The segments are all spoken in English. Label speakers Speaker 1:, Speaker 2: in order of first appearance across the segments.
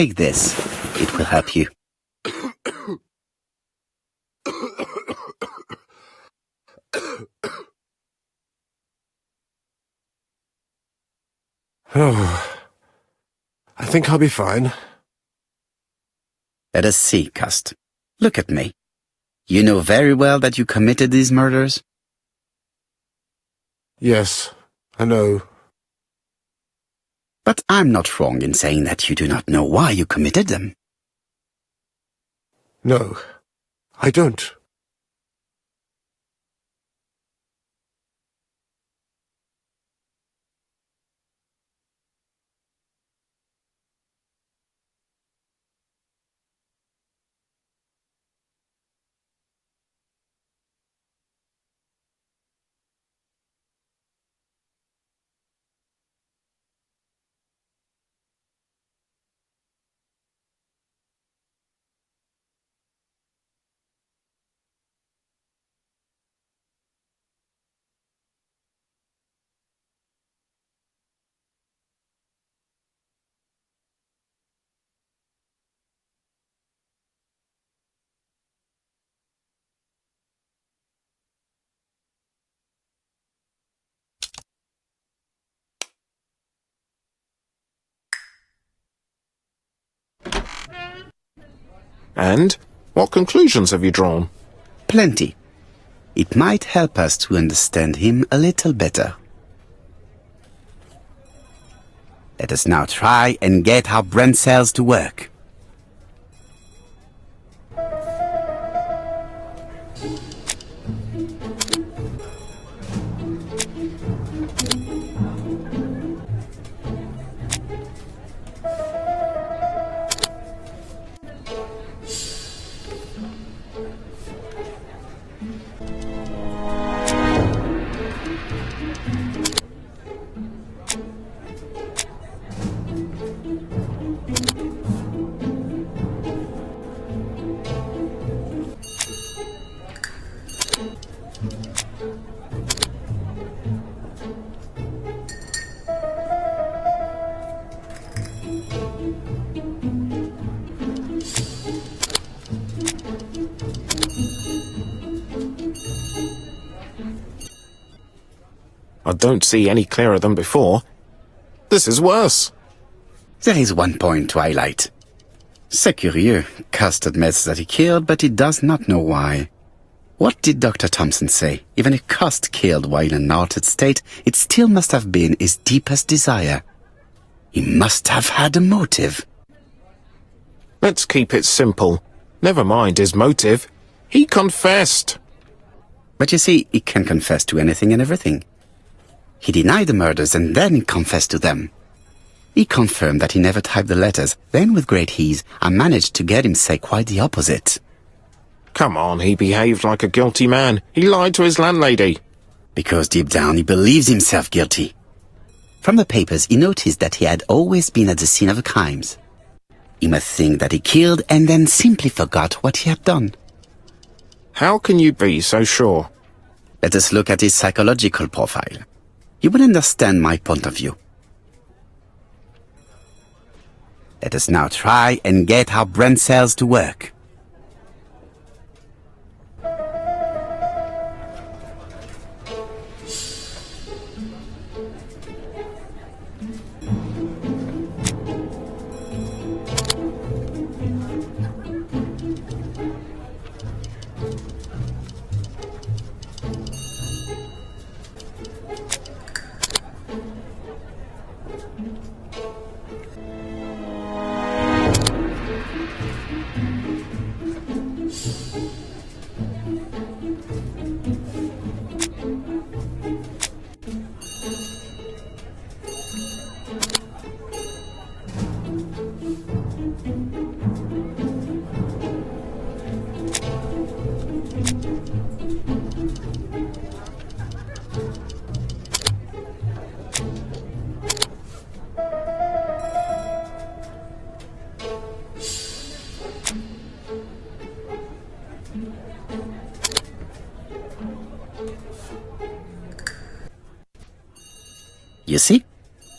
Speaker 1: Take this. It will help you.
Speaker 2: Oh, I think I'll be fine.
Speaker 1: Let us see, Cust. Look at me. You know very well that you committed these murders?
Speaker 2: Yes, I know.
Speaker 1: But I'm not wrong in saying that you do not know why you committed them.
Speaker 2: No, I don't.
Speaker 3: And what conclusions have you drawn?
Speaker 1: Plenty. It might help us to understand him a little better. Let us now try and get our brain cells to work.
Speaker 3: I don't see any clearer than before. This is worse.
Speaker 1: There is one point to highlight. C'est curieux. Cust admits that he killed, but he does not know why. What did Dr. Thompson say? Even if Cust killed while in an altered state, it still must have been his deepest desire. He must have had a motive.
Speaker 3: Let's keep it simple. Never mind his motive. He confessed.
Speaker 1: But you see, he can confess to anything and everything. He denied the murders and then he confessed to them. He confirmed that he never typed the letters. Then, with great ease, I managed to get him say quite the opposite.
Speaker 3: Come on, he behaved like a guilty man. He lied to his landlady.
Speaker 1: Because deep down he believes himself guilty. From the papers, he noticed that he had always been at the scene of the crimes. He must think that he killed and then simply forgot what he had done.
Speaker 3: How can you be so sure?
Speaker 1: Let us look at his psychological profile. You will understand my point of view. Let us now try and get our brain cells to work. You see,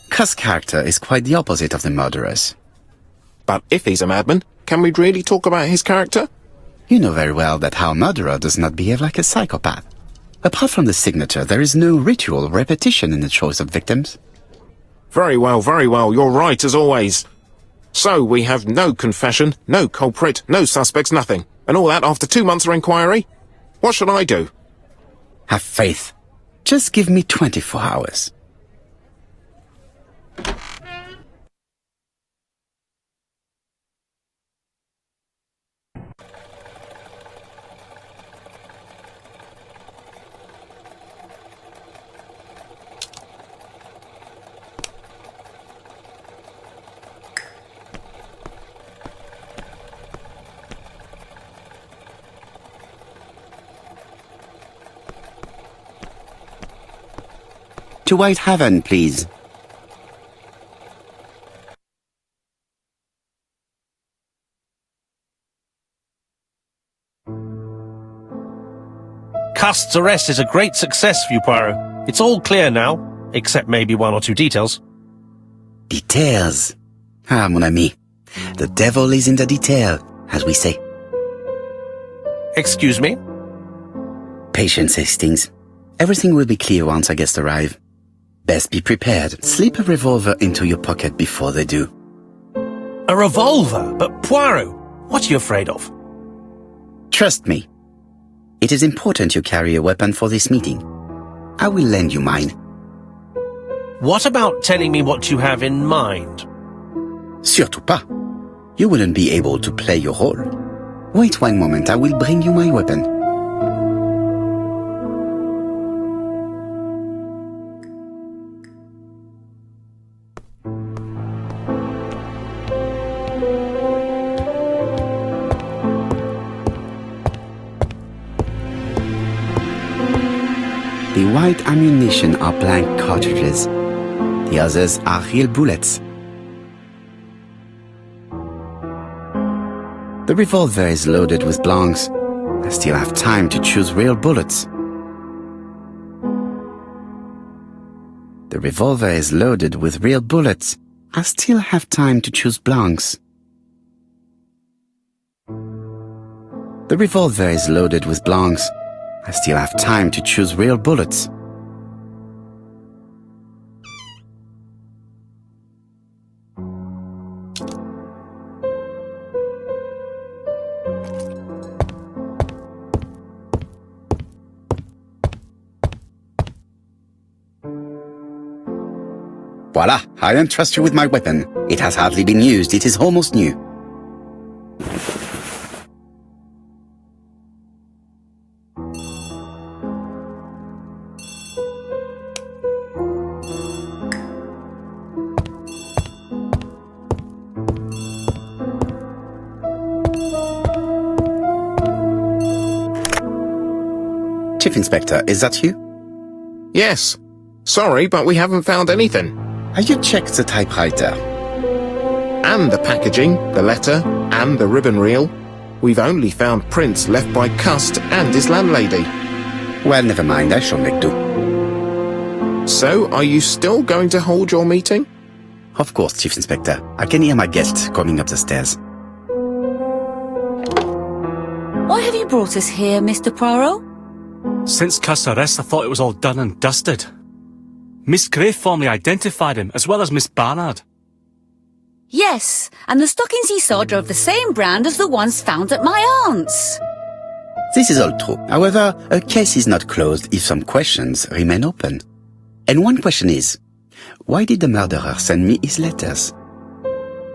Speaker 1: Cust's character is quite the opposite of the murderer's.
Speaker 3: But if he's a madman, can we really talk about his character?
Speaker 1: You know very well that our murderer does not behave like a psychopath. Apart from the signature, there is no ritual repetition in the choice of victims.
Speaker 3: Very well, you're right as always. So we have no confession, no culprit, no suspects, nothing. And all that after 2 months of inquiry? What should I do?
Speaker 1: Have faith. Just give me 24 hours. To Whitehaven, please.
Speaker 4: Cust's arrest is a great success for you, Poirot. It's all clear now, except maybe 1 or 2 details.
Speaker 1: Details. Ah, mon ami. The devil is in the detail, as we say.
Speaker 4: Excuse me?
Speaker 1: Patience, Hastings. Everything will be clear once our guests arrive. Best be prepared. Slip a revolver into your pocket before they do.
Speaker 4: A revolver? But Poirot, what are you afraid of?
Speaker 1: Trust me. It is important you carry a weapon for this meeting. I will lend you mine.
Speaker 4: What about telling me what you have in mind?
Speaker 1: Surtout pas. You wouldn't be able to play your role. Wait 1 moment, I will bring you my weapon. The white ammunition are blank cartridges. The others are real bullets. The revolver is loaded with blancs. I still have time to choose real bullets. The revolver is loaded with real bullets. I still have time to choose blancs. The revolver is loaded with blancs. I still have time to choose real bullets. Voila, I entrust you with my weapon. It has hardly been used, it is almost new. Chief Inspector, is that you?
Speaker 3: Yes. Sorry, but we haven't found anything.
Speaker 1: Have you checked the typewriter?
Speaker 3: And the packaging, the letter, and the ribbon reel. We've only found prints left by Cust and his landlady.
Speaker 1: Well, never mind, I shall make do.
Speaker 3: So, are you still going to hold your meeting?
Speaker 1: Of course, Chief Inspector. I can hear my guest coming up the stairs.
Speaker 5: Why have you brought us here, Mr. Poirot?
Speaker 6: Since Cust's arrest, I thought it was all done and dusted. Miss Gray formally identified him, as well as Miss Barnard.
Speaker 5: Yes, and the stockings he saw drove the same brand as the ones found at my aunt's.
Speaker 1: This is all true. However, a case is not closed if some questions remain open. And one question is, why did the murderer send me his letters?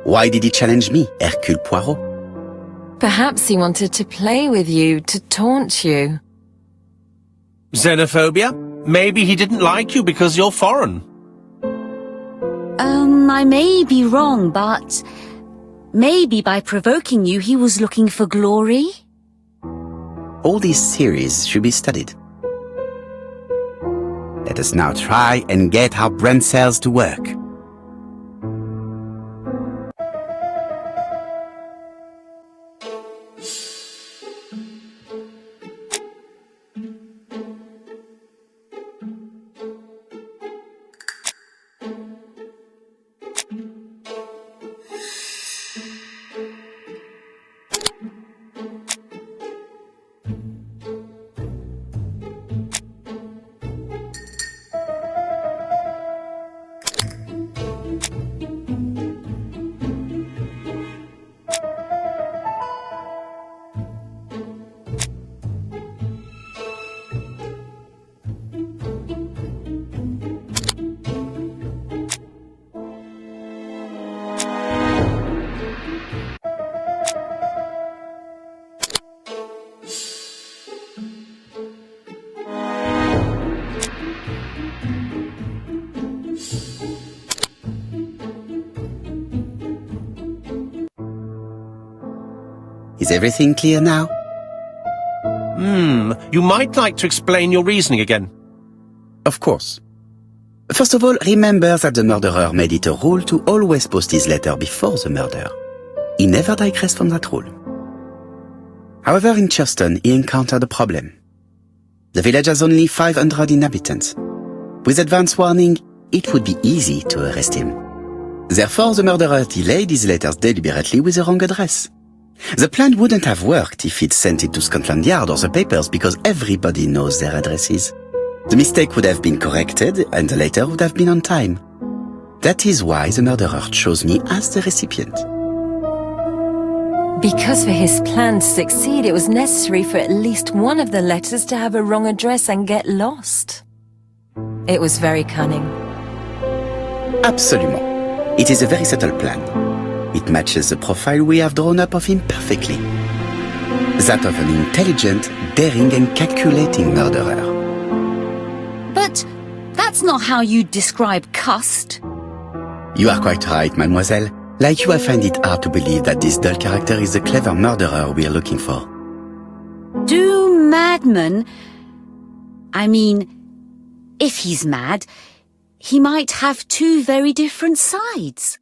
Speaker 1: Why did he challenge me, Hercule Poirot?
Speaker 7: Perhaps he wanted to play with you, to taunt you.
Speaker 4: Xenophobia? Maybe he didn't like you because you're foreign.
Speaker 5: I may be wrong, but maybe by provoking you he was looking for glory?
Speaker 1: All these theories should be studied. Let us now try and get our brain cells to work. Is everything clear now?
Speaker 4: You might like to explain your reasoning again.
Speaker 1: Of course. First of all, remember that the murderer made it a rule to always post his letter before the murder. He never digressed from that rule. However, in Churston, he encountered a problem. The village has only 500 inhabitants. With advance warning, it would be easy to arrest him. Therefore, the murderer delayed his letters deliberately with the wrong address. The plan wouldn't have worked if he'd sent it to Scotland Yard or the papers because everybody knows their addresses. The mistake would have been corrected and the letter would have been on time. That is why the murderer chose me as the recipient.
Speaker 7: Because for his plan to succeed, it was necessary for at least one of the letters to have a wrong address and get lost. It was very cunning.
Speaker 1: Absolument. It is a very subtle plan. It matches the profile we have drawn up of him perfectly. That of an intelligent, daring and calculating murderer.
Speaker 5: But that's not how you describe Cust.
Speaker 1: You are quite right, mademoiselle. Like you, I find it hard to believe that this dull character is the clever murderer we are looking for.
Speaker 5: Do madmen... I mean, if he's mad, he might have two very different sides.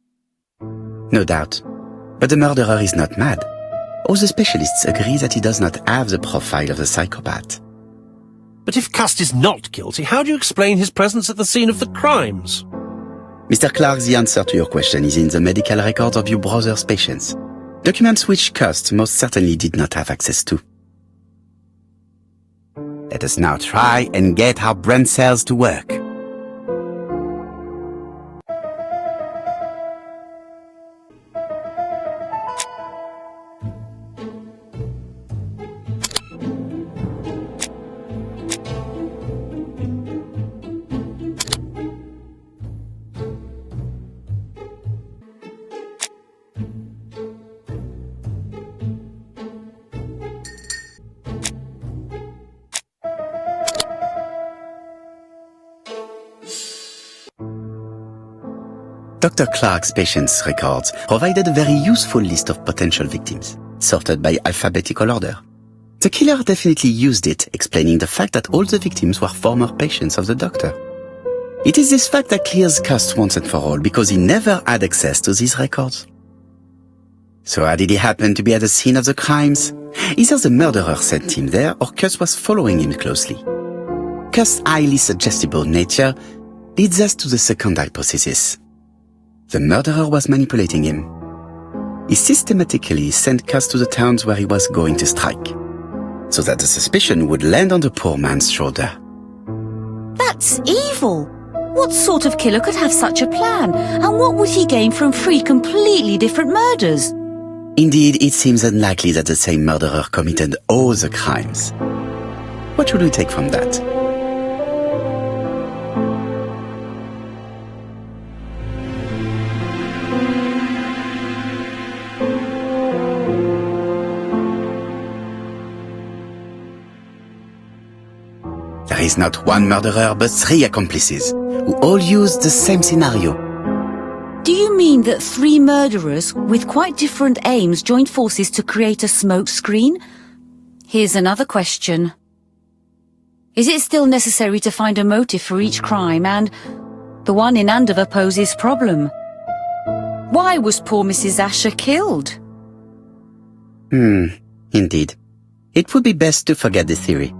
Speaker 1: No doubt. But the murderer is not mad. All the specialists agree that he does not have the profile of a psychopath.
Speaker 4: But if Cust is not guilty, how do you explain his presence at the scene of the crimes?
Speaker 1: Mr. Clark, the answer to your question is in the medical records of your brother's patients. Documents which Cust most certainly did not have access to. Let us now try and get our brain cells to work. Dr. Clark's patients' records provided a very useful list of potential victims, sorted by alphabetical order. The killer definitely used it, explaining the fact that all the victims were former patients of the doctor. It is this fact that clears Cust once and for all, because he never had access to these records. So how did he happen to be at the scene of the crimes? Either the murderer sent him there, or Cust was following him closely. Cust's highly suggestible nature leads us to the second hypothesis. The murderer was manipulating him. He systematically sent Cust to the towns where he was going to strike, so that the suspicion would land on the poor man's shoulder.
Speaker 5: That's evil. What sort of killer could have such a plan? And what would he gain from three completely different murders?
Speaker 1: Indeed, it seems unlikely that the same murderer committed all the crimes. What should we take from that? There is not one murderer, but three accomplices, who all used the same scenario.
Speaker 5: Do you mean that three murderers with quite different aims joined forces to create a smoke screen? Here's another question. Is it still necessary to find a motive for each crime? And the one in Andover poses problem. Why was poor Mrs. Asher killed?
Speaker 1: Indeed. It would be best to forget the theory.